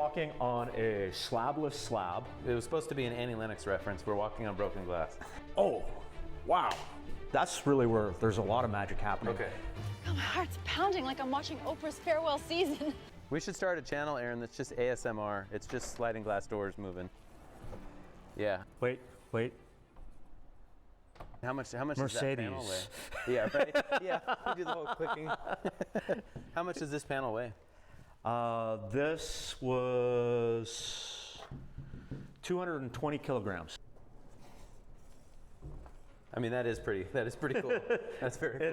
walking on a slabless slab. It was supposed to be an Annie Lennox reference. We're walking on broken glass. Oh, wow. That's really where there's a lot of magic happening. Okay. Oh, my heart's pounding like I'm watching Oprah's farewell season. We should start a channel, Aaron, that's just ASMR. It's just sliding glass doors moving. Yeah. Wait. How much Mercedes. does that panel weigh? Yeah, right? Yeah, we do the whole clicking. How much does this panel weigh? This was 220 kilograms. I mean, that is pretty cool. That's very cool.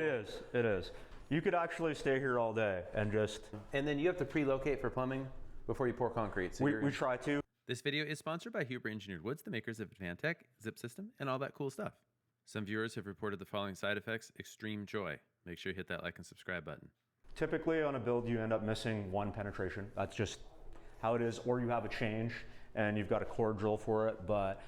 It is. You could actually stay here all day and just... And then you have to pre-locate for plumbing before you pour concrete. So we try to. This video is sponsored by Huber Engineered Woods, the makers of Advantech, Zip System, and all that cool stuff. Some viewers have reported the following side effects: extreme joy. Make sure you hit that like and subscribe button. Typically on a build, you end up missing one penetration. That's just how it is, or you have a change and you've got a core drill for it, but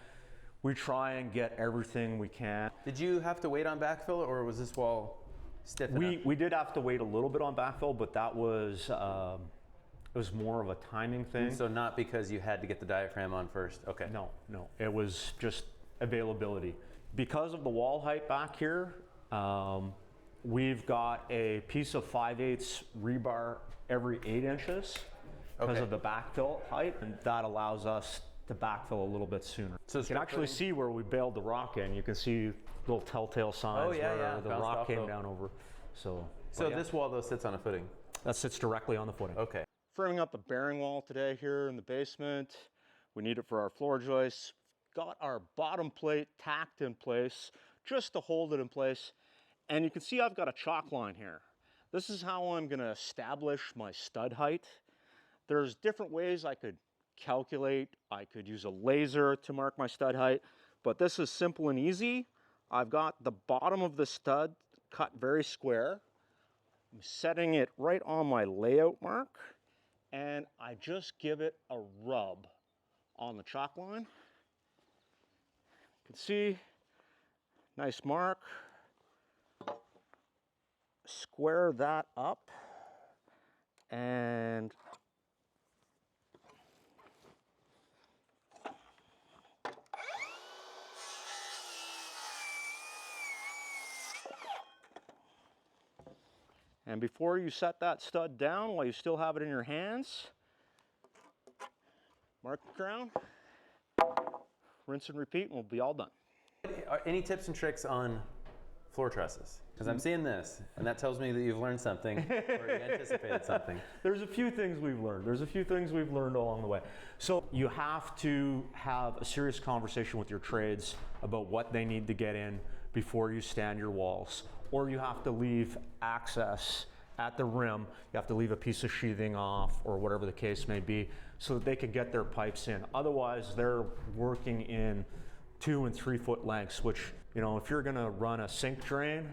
we try and get everything we can. Did you have to wait on backfill, or was this wall stiff enough? We did have to wait a little bit on backfill, but that was, it was more of a timing thing. So not because you had to get the diaphragm on first? Okay. No, it was just availability. Because of the wall height back here, we've got a piece of 5/8 rebar every 8 inches because of the backfill height, and that allows us to backfill a little bit sooner. So you can actually see where we bailed the rock in. You can see little telltale signs where the rock came down over. So this wall though sits on a footing? That sits directly on the footing. Okay. Framing up the bearing wall today here in the basement. We need it for our floor joists. Got our bottom plate tacked in place just to hold it in place. And you can see I've got a chalk line here. This is how I'm gonna establish my stud height. There's different ways I could calculate. I could use a laser to mark my stud height, but this is simple and easy. I've got the bottom of the stud cut very square. I'm setting it right on my layout mark, and I just give it a rub on the chalk line. You can see, nice mark. Square that up, and before you set that stud down, while you still have it in your hands, mark the crown, rinse and repeat, and we'll be all done. Any tips and tricks on floor trusses? Because I'm seeing this, and that tells me that you've learned something, or you anticipated something. There's a few things we've learned along the way. So you have to have a serious conversation with your trades about what they need to get in before you stand your walls, or you have to leave access at the rim. You have to leave a piece of sheathing off, or whatever the case may be, so that they can get their pipes in. Otherwise, they're working in 2 and 3 foot lengths, which, you know, if you're gonna run a sink drain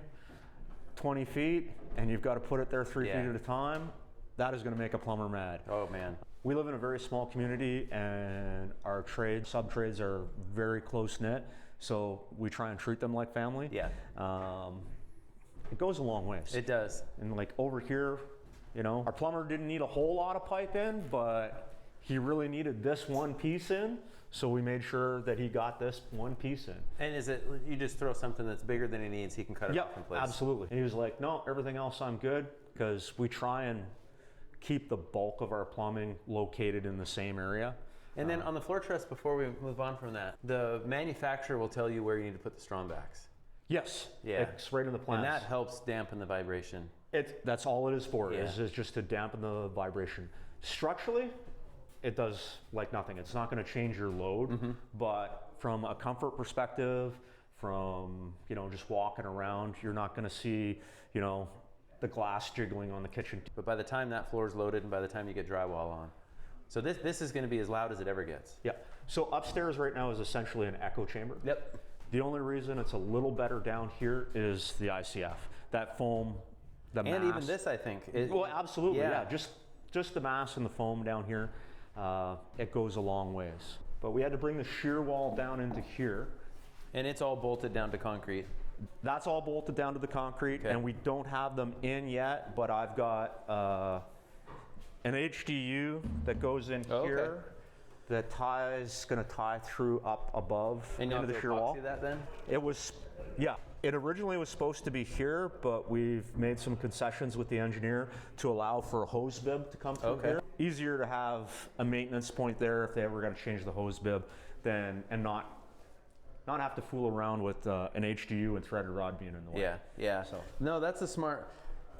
20 feet and you've got to put it there 3 feet at a time, that is gonna make a plumber mad. Oh man. We live in a very small community, and our sub-trades are very close knit, so we try and treat them like family. Yeah. It goes a long ways. It does. And like over here, you know, our plumber didn't need a whole lot of pipe in, but he really needed this one piece in, so we made sure that he got this one piece in. And is it, you just throw something that's bigger than he needs, he can cut it off in place? Absolutely. And he was like, no, everything else I'm good, because we try and keep the bulk of our plumbing located in the same area. And then on the floor truss, before we move on from that, the manufacturer will tell you where you need to put the strongbacks. Yes. Yeah. It's right in the plans. And that helps dampen the vibration. That's all it is for, is just to dampen the vibration. Structurally, it does like nothing. It's not going to change your load, but from a comfort perspective, from, you know, just walking around, you're not going to see, you know, the glass jiggling on the kitchen. But by the time that floor is loaded and by the time you get drywall on, so this is going to be as loud as it ever gets. Yeah. So upstairs right now is essentially an echo chamber. Yep. The only reason it's a little better down here is the ICF. That foam, the mass. And even this, I think. Well, absolutely, yeah. Just the mass and the foam down here, it goes a long ways. But we had to bring the shear wall down into here. And it's all bolted down to concrete. That's all bolted down to the concrete, and we don't have them in yet, but I've got an HDU that goes in Oh, okay. here that gonna tie through up above And into the shear wall. that then? It was, yeah. It originally was supposed to be here, but we've made some concessions with the engineer to allow for a hose bib to come through Okay. here. Easier to have a maintenance point there if they ever got to change the hose bib, and not have to fool around with an HDU and threaded rod being in the way. Yeah, yeah. So. No, that's a smart.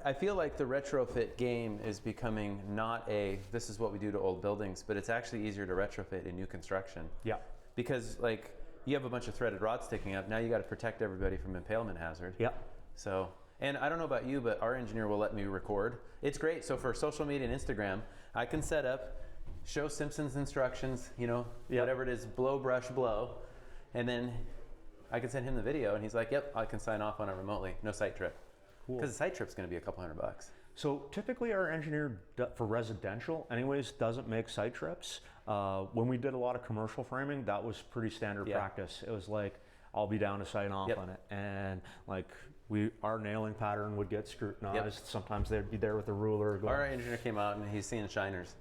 I feel like the retrofit game is becoming not this is what we do to old buildings, but it's actually easier to retrofit in new construction. Yeah. Because like you have a bunch of threaded rods sticking up, now you got to protect everybody from impalement hazard. Yeah. So, and I don't know about you, but our engineer will let me record. It's great. So for social media and Instagram, I can set up, show Simpson's instructions, whatever it is, blow, brush, blow. And then I can send him the video and he's like, yep, I can sign off on it remotely. No site trip. Because the site trip's going to be a couple $100. So typically our engineer for residential anyways doesn't make site trips. When we did a lot of commercial framing, that was pretty standard practice. It was like, I'll be down to sign off on it. And like our nailing pattern would get scrutinized. Sometimes they'd be there with a ruler. Going, our engineer came out and he's seeing shiners.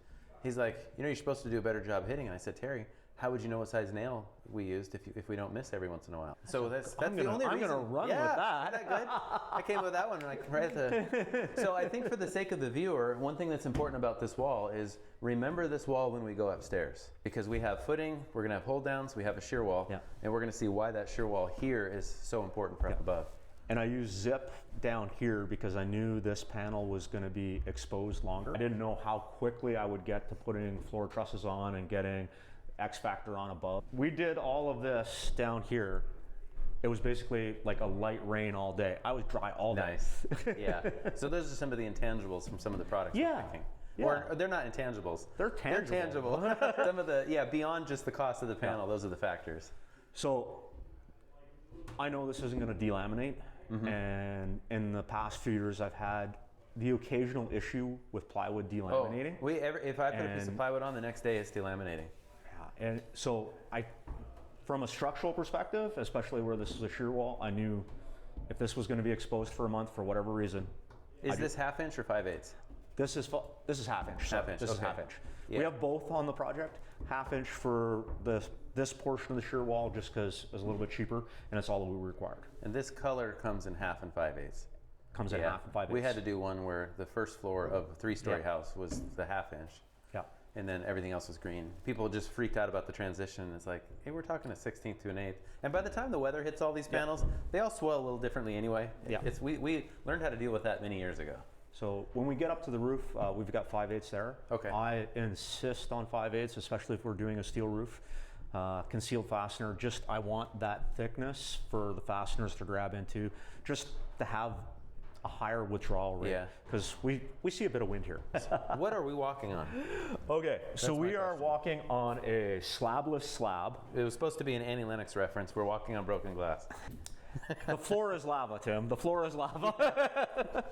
He's like, you're supposed to do a better job hitting. And I said, Terry, how would you know what size nail we used if we don't miss every once in a while? So that's the only reason. I'm gonna run with that. Isn't that good? I came with that one like right at the. So I think for the sake of the viewer, one thing that's important about this wall is remember this wall when we go upstairs, because we have footing, we're gonna have hold downs, we have a shear wall, and we're gonna see why that shear wall here is so important for up above. And I used zip down here because I knew this panel was going to be exposed longer. I didn't know how quickly I would get to putting floor trusses on and getting X factor on above. We did all of this down here. It was basically like a light rain all day. I was dry all day. Nice. Yeah. So those are some of the intangibles from some of the products we're making. Yeah. Or they're not intangibles. They're tangible. They're tangible. Some of the, beyond just the cost of the panel, those are the factors. So I know this isn't going to delaminate. And in the past few years, I've had the occasional issue with plywood delaminating. If I put a piece of plywood on, the next day it's delaminating. Yeah, and so from a structural perspective, especially where this is a shear wall, I knew if this was going to be exposed for a month for whatever reason. Is this 1/2 inch or 5/8? This is 1/2 inch. Half inch. This is 1/2 inch. Yeah. We have both on the project. 1/2 inch for this portion of the shear wall, just because it was a little bit cheaper, and it's all that we required. And this color comes in 1/2 and 5/8. Comes in 1/2 and 5/8. We had to do one where the first floor of a 3-story house was the 1/2 inch. Yeah. And then everything else was green. People just freaked out about the transition. It's like, hey, we're talking a 16th to an 1/8. And by the time the weather hits all these panels, they all swell a little differently anyway. Yeah. We learned how to deal with that many years ago. So when we get up to the roof, we've got 5/8 there. Okay. I insist on 5/8, especially if we're doing a steel roof. Concealed fastener, I want that thickness for the fasteners to grab into, just to have a higher withdrawal rate. Yeah. Because we see a bit of wind here. What are we walking on? Okay, so we are walking on a slabless slab. It was supposed to be an Annie Lennox reference. We're walking on broken glass. The floor is lava, Tim. The floor is lava.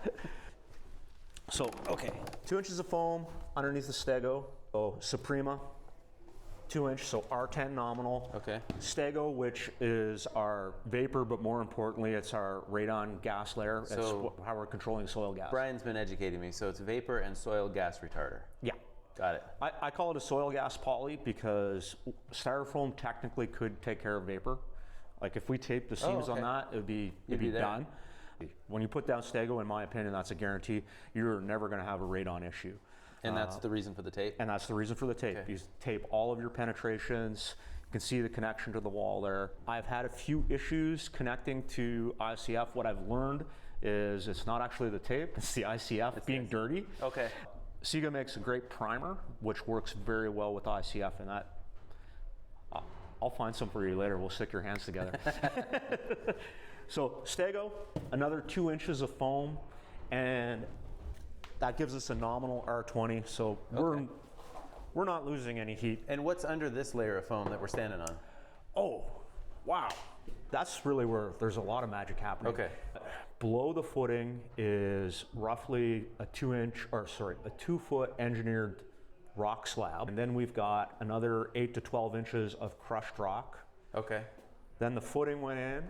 So, okay, 2 inches of foam underneath the stego. Oh, Suprema, 2 inch, so R10 nominal. Okay. Stego, which is our vapor, but more importantly, it's our radon gas layer. So it's how we're controlling soil gas. Brian's been educating me, so it's vapor and soil gas retarder. Yeah. Got it. I call it a soil gas poly because styrofoam technically could take care of vapor. Like if we tape the seams on that, it'd be done. When you put down stego, in my opinion, that's a guarantee. You're never going to have a radon issue. And that's the reason for the tape? And that's the reason for the tape. Okay. You tape all of your penetrations. You can see the connection to the wall there. I've had a few issues connecting to ICF. What I've learned is it's not actually the tape, it's the ICF being dirty. Okay. Sega makes a great primer, which works very well with ICF, and that, I'll find some for you later. We'll stick your hands together. So stego, another 2 inches of foam, and that gives us a nominal R20. So we're not losing any heat. And what's under this layer of foam that we're standing on? Oh, wow. That's really where there's a lot of magic happening. Okay. Below the footing is roughly a 2 foot engineered rock slab. And then we've got another 8 to 12 inches of crushed rock. Okay. Then the footing went in.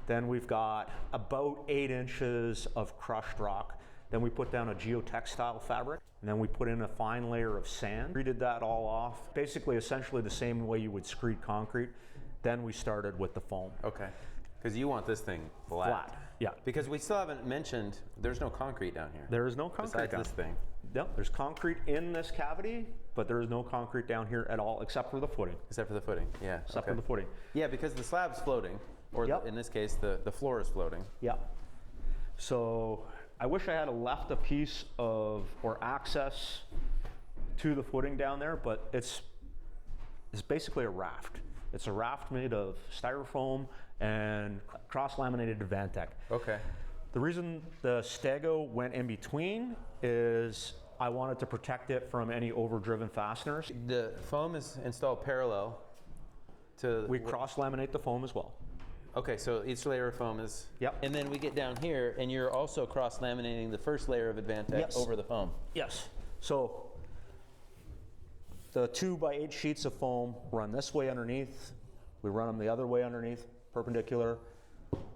Then we've got about 8 inches of crushed rock. Then we put down a geotextile fabric, and then we put in a fine layer of sand. Treated that all off, basically essentially the same way you would screed concrete. Then we started with the foam. Okay. Because you want this thing flat. Flat, yeah. Because we still haven't mentioned there's no concrete down here. There is no concrete besides this thing. No, there's concrete in this cavity, but there is no concrete down here at all, except for the footing. Except for the footing, yeah. Except for the footing. Yeah, because the slab's floating, or Yep. in this case, the floor is floating. Yeah. So I wish I had left a piece of, or access to the footing down there, but it's basically a raft. It's a raft made of styrofoam and cross-laminated Advantech. Okay. The reason the Stego went in between is I wanted to protect it from any overdriven fasteners. The foam is installed parallel to... We cross-laminate the foam as well. Okay, so each layer of foam is... Yep. And then we get down here, and you're also cross-laminating the first layer of Advantech Yes. over the foam. Yes. So the 2x8 sheets of foam run this way underneath. We run them the other way underneath, perpendicular.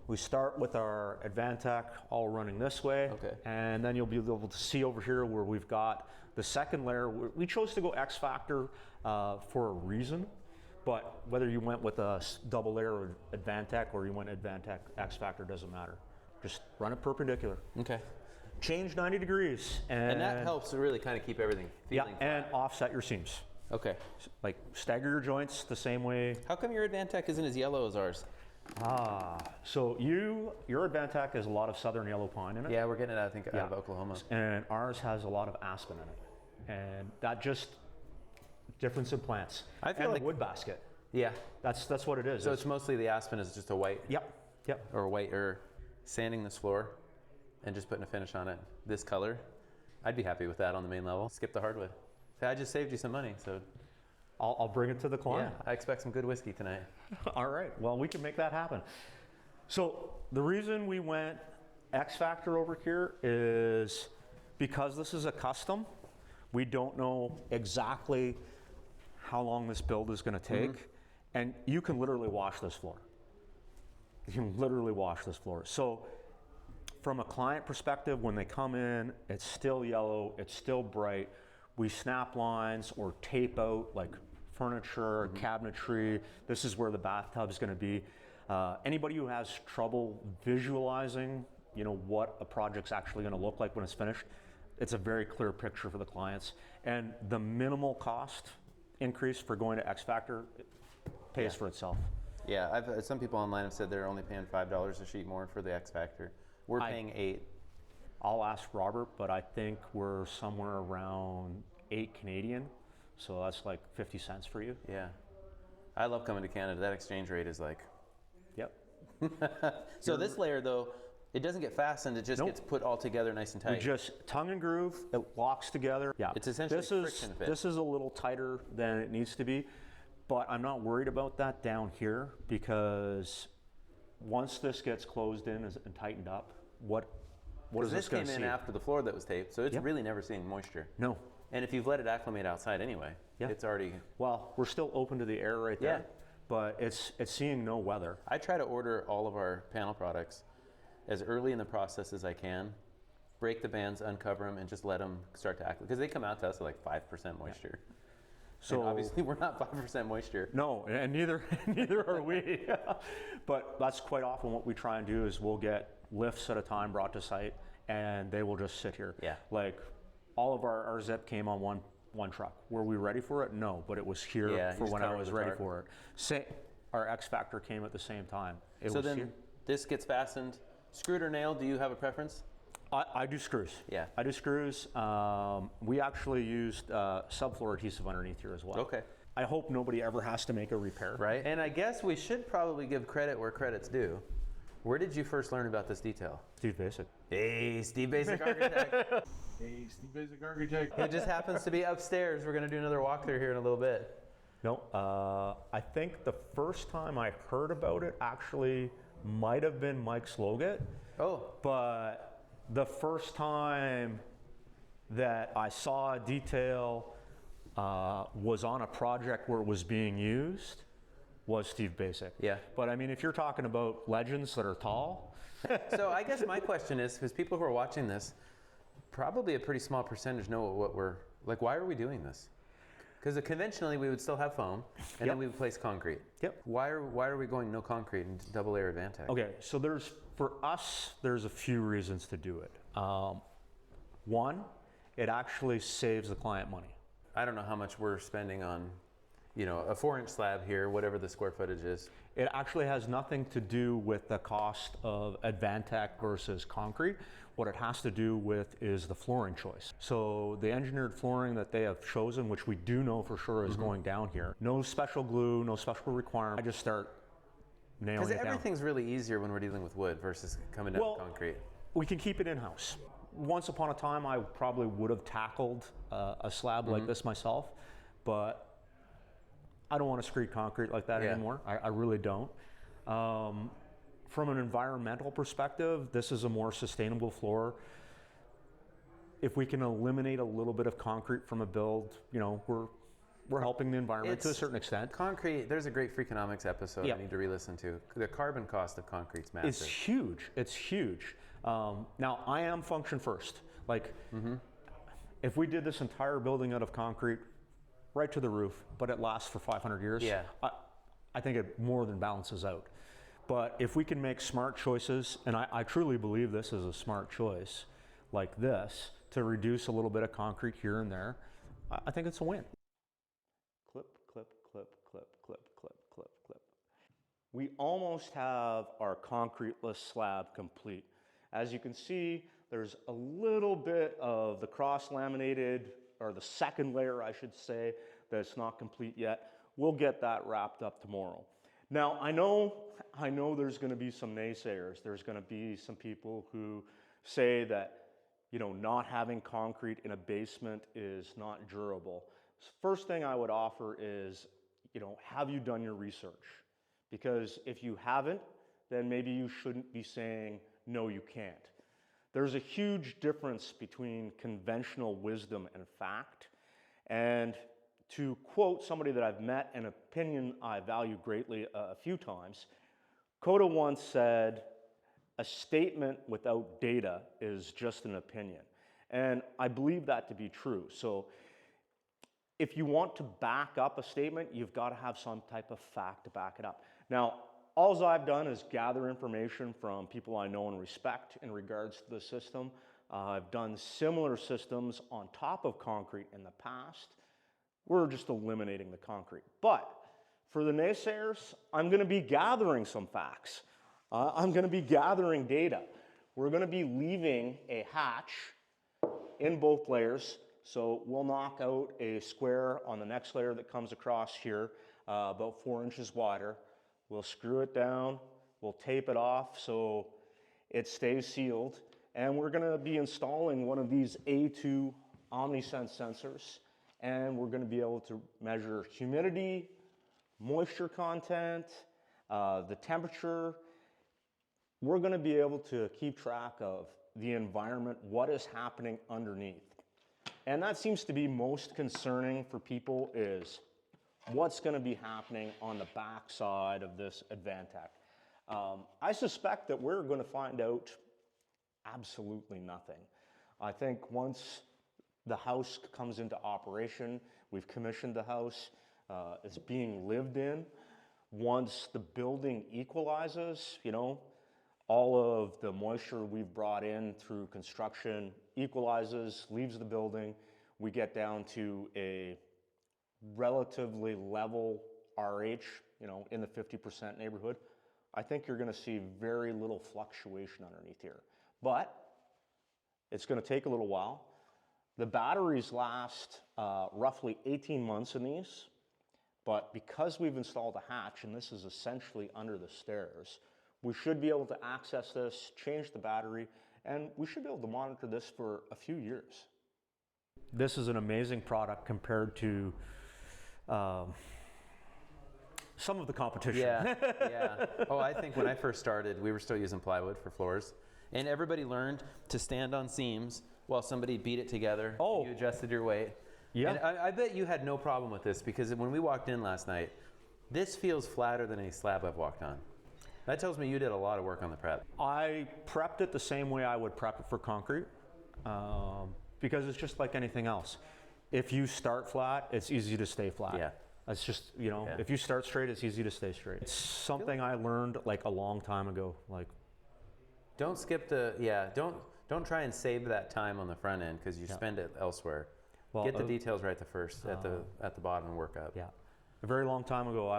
We start with our Advantech all running this way. Okay. And then you'll be able to see over here where we've got the second layer. We chose to go X Factor for a reason. But whether you went with a double layer of Advantech or you went Advantech X Factor doesn't matter. Just run it perpendicular. Okay. Change 90 degrees. And that helps to really kind of keep everything feeling flat. And offset your seams. Okay. Like stagger your joints the same way. How come your Advantech isn't as yellow as ours? So your Advantech has a lot of southern yellow pine in it. Yeah, we're getting it, I think, out of Oklahoma. And ours has a lot of aspen in it. And that just, difference in plants. I feel and like the wood basket. Yeah. That's what it is. So it's mostly the aspen is just a white. Yep. Or white, or sanding this floor and just putting a finish on it. This color, I'd be happy with that on the main level. Skip the hardwood. I just saved you some money, so. I'll bring it to the client. Yeah, I expect some good whiskey tonight. All right, well, we can make that happen. So the reason we went X Factor over here is because this is a custom, we don't know exactly how long this build is gonna take. And you can literally wash this floor. You can literally wash this floor. So from a client perspective, when they come in, it's still yellow, it's still bright. We snap lines or tape out like furniture, cabinetry. This is where the bathtub is going to be. Anybody who has trouble visualizing, what a project's actually going to look like when it's finished, it's a very clear picture for the clients. And the minimal cost increase for going to X Factor pays for itself. Yeah, some people online have said they're only paying $5 a sheet more for the X Factor. We're paying $8. I'll ask Robert, but I think we're somewhere around 8 Canadian. So that's like 50 cents for you. Yeah. I love coming to Canada. That exchange rate is like... Yep. So this layer though, it doesn't get fastened, it just gets put all together nice and tight. We just tongue and groove, it locks together. Yeah. It's essentially friction fit. This is a little tighter than it needs to be, but I'm not worried about that down here because once this gets closed in and tightened up, what is this going to see? This came in after the floor that was taped, so it's really never seeing moisture. No. And if you've let it acclimate outside anyway, it's already... Well, we're still open to the air right there, but it's seeing no weather. I try to order all of our panel products as early in the process as I can, break the bands, uncover them, and just let them start to acclimate. Because they come out to us at like 5% moisture. So and obviously we're not 5% moisture. No, and neither are we. But that's quite often what we try and do is we'll get lifts at a time brought to site and they will just sit here. Yeah. Like all of our zip came on one truck. Were we ready for it? No, but it was here for when I was ready for it. Our X Factor came at the same time. So then this gets fastened. Screwed or nailed, do you have a preference? I do screws. Yeah. I do screws. We actually used subfloor adhesive underneath here as well. Okay. I hope nobody ever has to make a repair. Right. And I guess we should probably give credit where credit's due. Where did you first learn about this detail? Steve Basic. Hey, Steve Basic Architect. Hey, Steve Basic Architect. It just happens to be upstairs. We're going to do another walkthrough here in a little bit. No, I think the first time I heard about it actually might have been Mike Slogat. Oh. But the first time that I saw a detail was on a project where it was being used was Steve Basic. Yeah. But I mean, if you're talking about legends that are tall. So I guess my question is, because people who are watching this, probably a pretty small percentage know what we're, like, why are we doing this? Because conventionally we would still have foam, and then we would place concrete. Yep. Why are we going no concrete and double layer Advantech? Okay, so for us, there's a few reasons to do it. One, it actually saves the client money. I don't know how much we're spending on, you know, a 4-inch slab here, whatever the square footage is. It actually has nothing to do with the cost of Advantech versus concrete. What it has to do with is the flooring choice. So the engineered flooring that they have chosen, which we do know for sure is going down here, no special glue, no special requirement. I just start nailing it down. Because everything's really easier when we're dealing with wood versus coming down with concrete. We can keep it in-house. Once upon a time, I probably would have tackled a slab like this myself, but I don't want to screed concrete like that anymore. I really don't. From an environmental perspective, this is a more sustainable floor. If we can eliminate a little bit of concrete from a build, you know, we're helping the environment to a certain extent. Concrete, there's a great Freakonomics episode I need to re-listen to. The carbon cost of concrete's massive. It's huge. It's huge. Now, I am function first. Like, if we did this entire building out of concrete, right to the roof, but it lasts for 500 years, I think it more than balances out. But if we can make smart choices, and I truly believe this is a smart choice, like this, to reduce a little bit of concrete here and there, I think it's a win. Clip, clip, clip, clip, clip, clip, clip, clip. We almost have our concreteless slab complete. As you can see, there's a little bit of the cross-laminated, or the second layer, I should say, that's not complete yet. We'll get that wrapped up tomorrow. Now, I know there's going to be some naysayers. There's going to be some people who say that, you know, not having concrete in a basement is not durable. First thing I would offer is, you know, have you done your research? Because if you haven't, then maybe you shouldn't be saying, no, you can't. There's a huge difference between conventional wisdom and fact. And to quote somebody that I've met, an opinion I value greatly a few times, Coda once said, a statement without data is just an opinion. And I believe that to be true. So if you want to back up a statement, you've got to have some type of fact to back it up. Now, all I've done is gather information from people I know and respect in regards to the system. I've done similar systems on top of concrete in the past. We're just eliminating the concrete. But for the naysayers, I'm going to be gathering some facts. I'm going to be gathering data. We're going to be leaving a hatch in both layers. So we'll knock out a square on the next layer that comes across here, about 4 inches wider. We'll screw it down. We'll tape it off so it stays sealed. And we're going to be installing one of these A2 OmniSense sensors. And we're going to be able to measure humidity, moisture content, the temperature. We're going to be able to keep track of the environment, what is happening underneath. And that seems to be most concerning for people, is what's going to be happening on the back side of this Advantech. I suspect that we're going to find out absolutely nothing. I think once the house comes into operation, we've commissioned the house, it's being lived in. Once the building equalizes, you know, all of the moisture we've brought in through construction equalizes, leaves the building. We get down to a relatively level RH, you know, in the 50% neighborhood. I think you're going to see very little fluctuation underneath here. But it's going to take a little while. The batteries last roughly 18 months in these, but because we've installed a hatch, and this is essentially under the stairs, we should be able to access this, change the battery, and we should be able to monitor this for a few years. This is an amazing product compared to some of the competition. Yeah. Oh, I think when I first started, we were still using plywood for floors, and everybody learned to stand on seams while somebody beat it together. Oh. You adjusted your weight. Yeah. And I bet you had no problem with this, because when we walked in last night, this feels flatter than any slab I've walked on. That tells me you did a lot of work on the prep. I prepped it the same way I would prep it for concrete. because it's just like anything else. If you start flat, it's easy to stay flat. Yeah. That's just, you know, Yeah. if you start straight, it's easy to stay straight. It's something I learned like a long time ago. Like, Don't skip don't try and save that time on the front end because you spend it elsewhere. well, Get the details right at the bottom and work up. yeah, a very long time ago,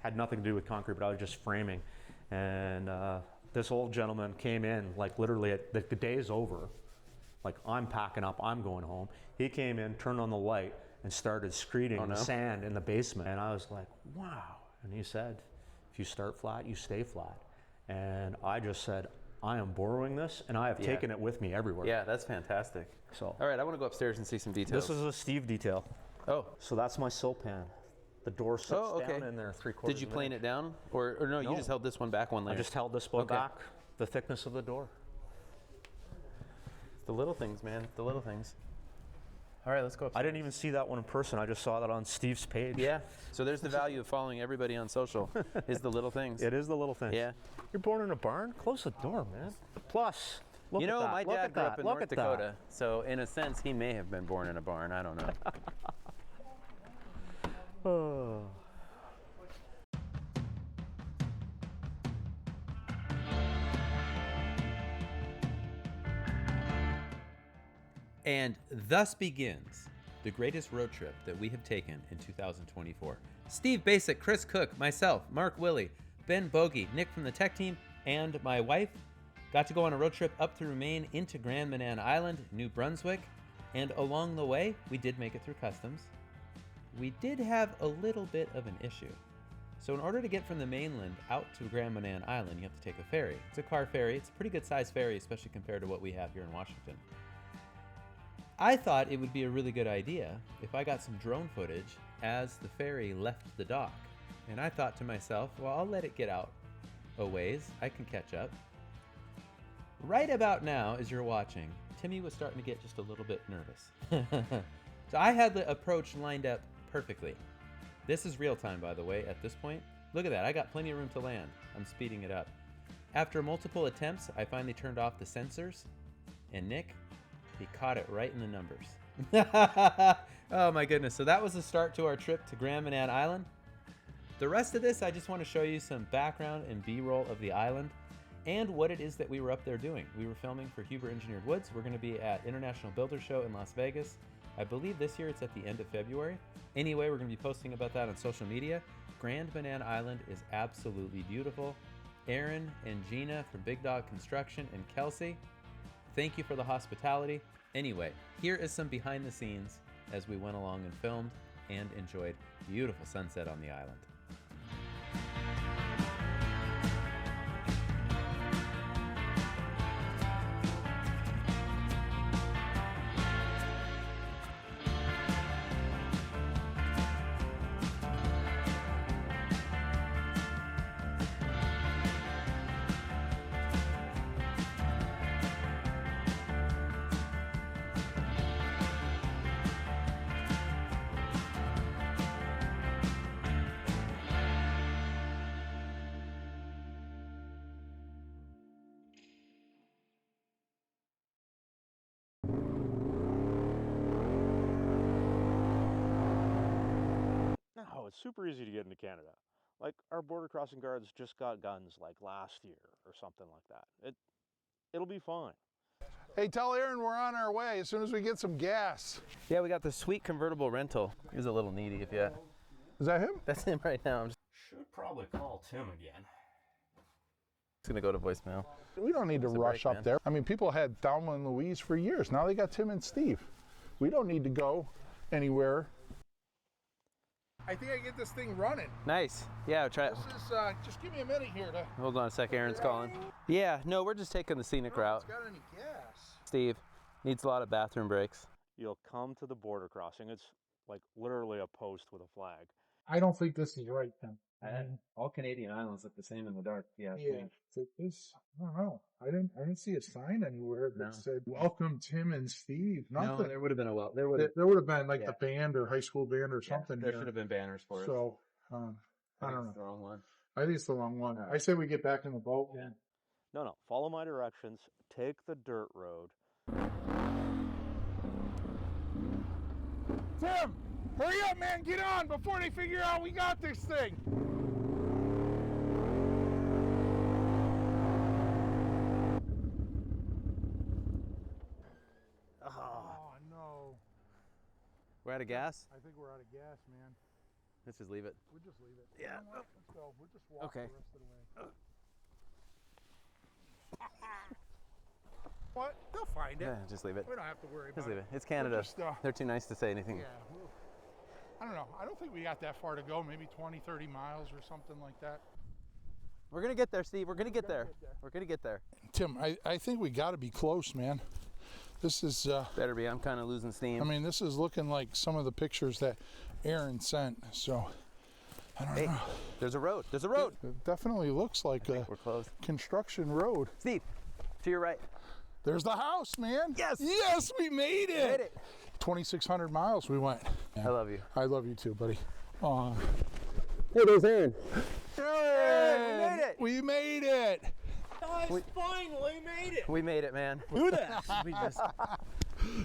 had nothing to do with concrete, but I was just framing, and this old gentleman came in like literally the day's over, like I'm packing up, I'm going home. He came in, turned on the light, and started screeding the sand in the basement, and I was like, wow. And he said, if you start flat, you stay flat. And I just said, I am borrowing this, and I have taken it with me everywhere. Yeah, that's fantastic. So, All right, I want to go upstairs and see some details. this is a Steve detail. Oh, So that's my sill pan. The door sits down in there 3/4. did you plane it down, or no? You just held this one back one layer. I just held this one back, the thickness of the door. The little things, man. The little things. All right, let's go upstairs. I didn't even see that one in person. I just saw that on Steve's page. Yeah. So there's the value of following everybody on social. Is the little things. It is the little things. Yeah. You're born in a barn? Close the door, man. Plus, look You at know, that. my Look dad at grew that. up in Look North at Dakota, so in a sense, he may have been born in a barn. I don't know. That. Oh. And thus begins the greatest road trip that we have taken in 2024. Steve Basic, Chris Cook, myself, Mark Willie, Ben Bogey, Nick from the tech team, and my wife got to go on a road trip up through Maine into Grand Manan Island, New Brunswick, and along the way, we did make it through customs. We did have a little bit of an issue. So in order to get from the mainland out to Grand Manan Island, you have to take a ferry. It's a car ferry. It's a pretty good sized ferry, especially compared to what we have here in Washington. I thought it would be a really good idea if I got some drone footage as the ferry left the dock. And I thought to myself, well, I'll let it get out a ways. I can catch up. Right about now, as you're watching, Timmy was starting to get just a little bit nervous. So I had the approach lined up perfectly. This is real time, by the way, at this point. Look at that, I got plenty of room to land. I'm speeding it up. After multiple attempts, I finally turned off the sensors, and Nick, he caught it right in the numbers. Oh my goodness, so that was the start to our trip to Grand Manan Island. The rest of this, I just want to show you some background and B-roll of the island and what it is that we were up there doing. We were filming for Huber Engineered Woods. We're going to be at International Builder Show in Las Vegas. I believe this year it's at the end of February. Anyway, we're going to be posting about that on social media. Grand Manan Island is absolutely beautiful. Aaron and Gina from Big Dog Construction and Kelsey, thank you for the hospitality. Anyway, here is some behind the scenes as we went along and filmed and enjoyed beautiful sunset on the island. No, it's super easy to get into Canada. Like, our border crossing guards just got guns like last year or something like that. It'll be fine. Hey, tell Aaron we're on our way as soon as we get some gas. Yeah, we got the sweet convertible rental. He was a little needy if you... Is that him? That's him right now. I'm just Should probably call Tim again. gonna go to voicemail. We don't need to It's a rush break, up man. there. I mean, people had Thelma and Louise for years. Now they got Tim and Steve. We don't need to go anywhere. I think I get this thing running. Nice. Yeah, try it. This is, just give me a minute here to... Hold on a sec, Aaron's calling. Yeah, no, we're just taking the scenic route. It's got any gas. Steve, needs a lot of bathroom breaks. You'll come to the border crossing. It's like literally a post with a flag. I don't think this is right then. All Canadian islands look the same in the dark. Yeah. So this, I don't know. I didn't see a sign anywhere that No. said "Welcome Tim and Steve." Nothing. No, there would have been a There would have been like the band or high school band or something. There here. should have been banners for it. So I don't know. The wrong one. I think it's the wrong one. I say we get back in the boat. Yeah. No, follow my directions. Take the dirt road. Tim, hurry up, man, get on before they figure out we got this thing. Oh, no. We're out of gas? I think we're out of gas, man. Let's just leave it. We'll just leave it. Yeah. You know what? Let's go. We'll just walk Okay. the rest of the way. What? They'll find it. Yeah, just leave it. We don't have to worry about Just leave it. it. It's Canada. just, They're too nice to say anything. Yeah. I don't know. I don't think we got that far to go. Maybe 20, 30 miles or something like that. We're going to get there, Steve. We're going to get there. We're going to get there. Tim, I think we got to be close, man. This is, Better be. I'm kind of losing steam. I mean, this is looking like some of the pictures that Aaron sent. So, I don't know. There's a road. There's a road. It definitely looks like a We're close. construction road. Steve, to your right. There's the house, man. Yes. Yes, we made it. We made it. 2,600 miles we went. I love you. I love you too, buddy. Hey, there's Aaron. Hey, we made it. We made it. Guys, finally made it. We made it, man. Do this. We just.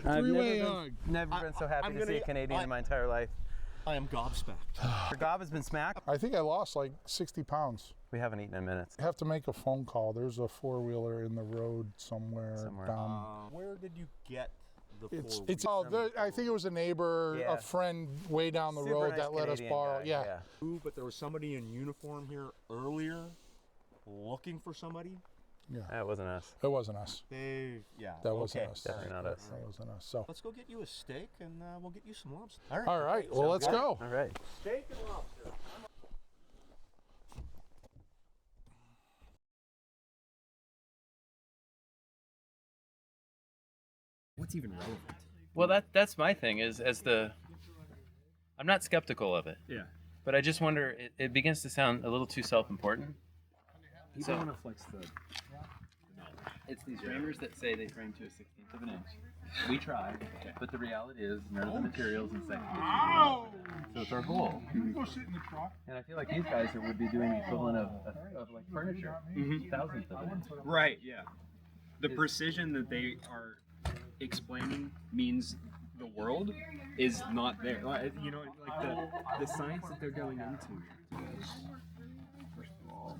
Three-way hug. Never been so happy I'm to see a gonna- Canadian in my entire life. I am gobsmacked. Your gob has been smacked. I think I lost like 60 pounds. We haven't eaten in minutes. I have to make a phone call. There's a four-wheeler in the road somewhere. down. Where did you get the It's I think it was a neighbor, Yeah. a friend way down the Super road nice that let us Canadian borrow. guy, Yeah. But there was somebody in uniform here earlier looking for somebody. That wasn't us. It wasn't us. That wasn't us. Definitely not us. That wasn't us. So. Let's go get you a steak and we'll get you some lobster. All right. Well, let's go. All right. Steak and lobster. What's even relevant? Well, that's my thing. I'm not skeptical of it. Yeah. But I just wonder. It begins to sound a little too self-important. People want to flex the. It's these framers that say they frame to a 16th of an inch. We try, but the reality is none of the materials in second edition. So it's our goal. Can we go sit in the truck? And I feel like these guys would be doing the equivalent of like furniture, thousandth of an inch. Right. Yeah. The precision that they are explaining means the world is not there. Like, you know, like the science that they're going into. First of all,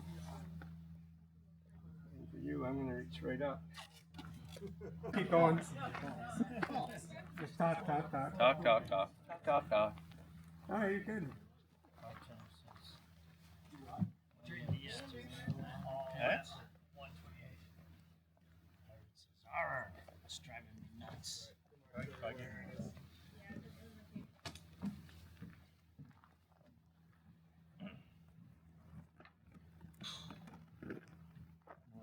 for you, I'm gonna reach right up. Keep going. Just talk. Talk. Oh, you're good. It's driving me nuts.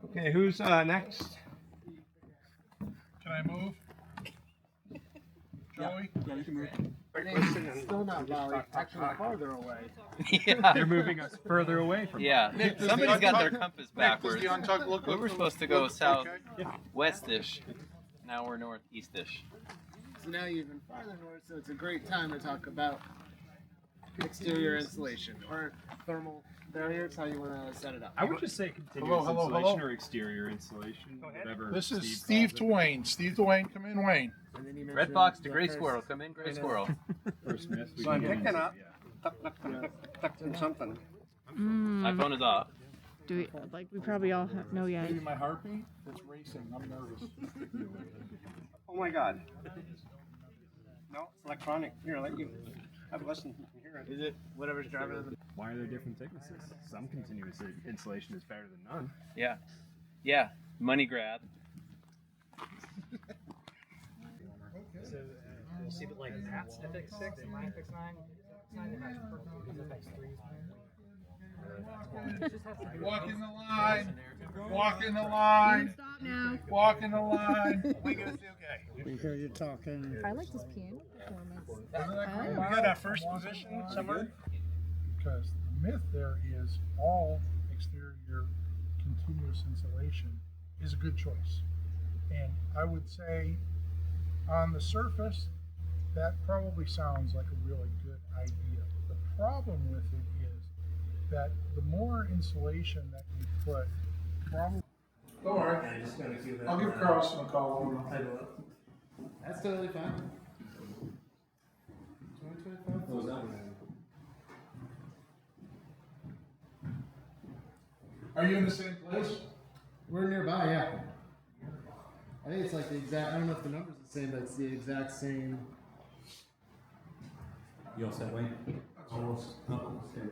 Okay, who's next? Can I move? Joey? Yeah, you can move. Still not Valley, actually farther away. Yeah. They're moving us further away from. Yeah. Somebody's got their compass backwards. Does the untug look We were supposed to go southwestish. Now we're northeastish. So now you're even farther north, so it's a great time to talk about exterior insulation or thermal barriers, how you want to set it up. I would just say continuous insulation or exterior insulation, whatever. This is Steve Steve calls it. Dwayne. Steve Dwayne, come in, Wayne. And then you Red mentioned fox to the gray first- squirrel. Come in, gray squirrel. First Smith. So I'm picking up. Something. My phone is off. Do we, like, we probably all know yet. Maybe my heartbeat? It's racing. I'm nervous. Oh my God. No, it's electronic. Here, I'll let you have a listen. Hear it. Is it whatever's driving it? Why are there different thicknesses? Some continuous insulation is better than none. Yeah. Yeah. Money grab. So you'll see that like Pat's FX6 and my FX9, it matches perfectly because FX3 is Walk in the line. Walk in the line. Stop now. Walk in the line. We gonna see okay. We hear you talking. I like this piano performance. We got our first position somewhere. Because the myth there is all exterior continuous insulation is a good choice. And I would say on the surface, that probably sounds like a really good idea. The problem with it is that the more insulation that you put, probably Don't worry. I just gotta give that. I'll give Carlson a call when I'll title up. That's totally fine. 2025. What was that? Are you in the same place? We're nearby, yeah. I think it's like the exact. I don't know if the number's the same, but it's the exact same. You all set, Wayne? Almost. Okay.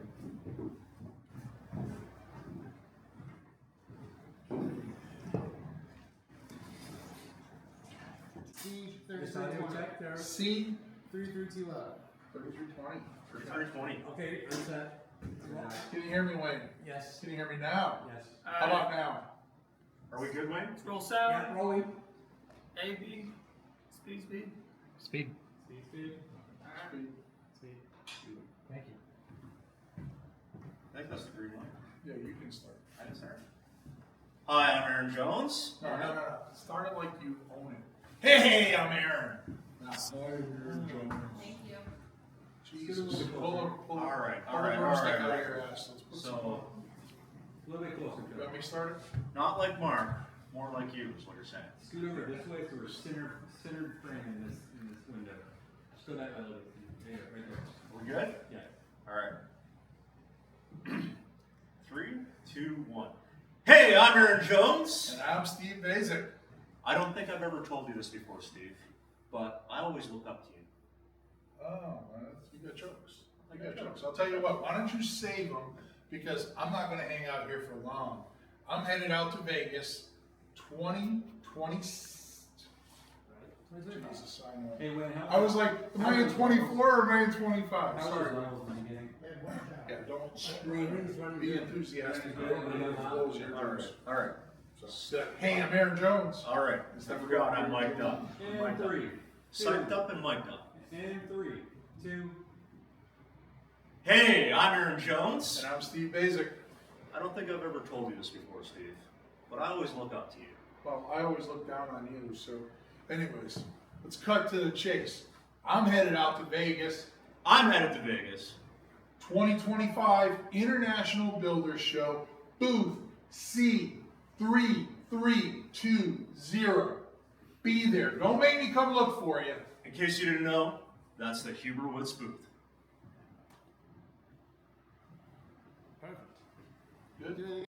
C This audio check there. C 332 up. 3320. 3320. Okay, I'm set. Can you hear me, Wayne? Yes. Can you hear me now? Yes. How about now? Are we good, Wayne? Roll 7. Yeah, rolling. A, B. Speed, speed. Speed. Speed. Speed. Speed. Thank you. I think that's the green one. Yeah, you can start. I can start. Hi, I'm Aaron Jones. No. Start it like you own it. Hey, I'm Aaron. Thank you. Jesus. Pull All right. Pull the broomstick out of your ass. Let's put some. So, A little bit closer. You want me to start it? not like Mark, more like you is what you're saying. Scoot over this way so we're centered frame in this window. Just go that way a little bit. Yeah, right there. We good? Yeah. All right. 3, 2, 1. Hey, I'm Aaron Jones. And I'm Steve Basic. I don't think I've ever told you this before, Steve, but I always look up to you. Oh, you got jokes. You got jokes. I'll tell you what, why don't you save them? Because I'm not going to hang out here for long. I'm headed out to Vegas 2020. Jesus, I know. Hey, Wayne, I was like, am I in 24 or am I in 25? Sorry. Yeah, don't scream. Be enthusiastic. Close your doors. All right. So, hey, I'm Aaron Jones. All right. I forgot I'm mic'd up. And 3. Psyched up and mic'd up. And 3, 2. Hey, I'm Aaron Jones. And I'm Steve Basic. I don't think I've ever told you this before, Steve, but I always look up to you. Well, I always look down on you, so anyways, let's cut to the chase. I'm headed out to Vegas. I'm headed to Vegas. 2025 International Builders Show, booth C3320. Be there. Don't make me come look for you. In case you didn't know, that's the Huber Woods booth. Good?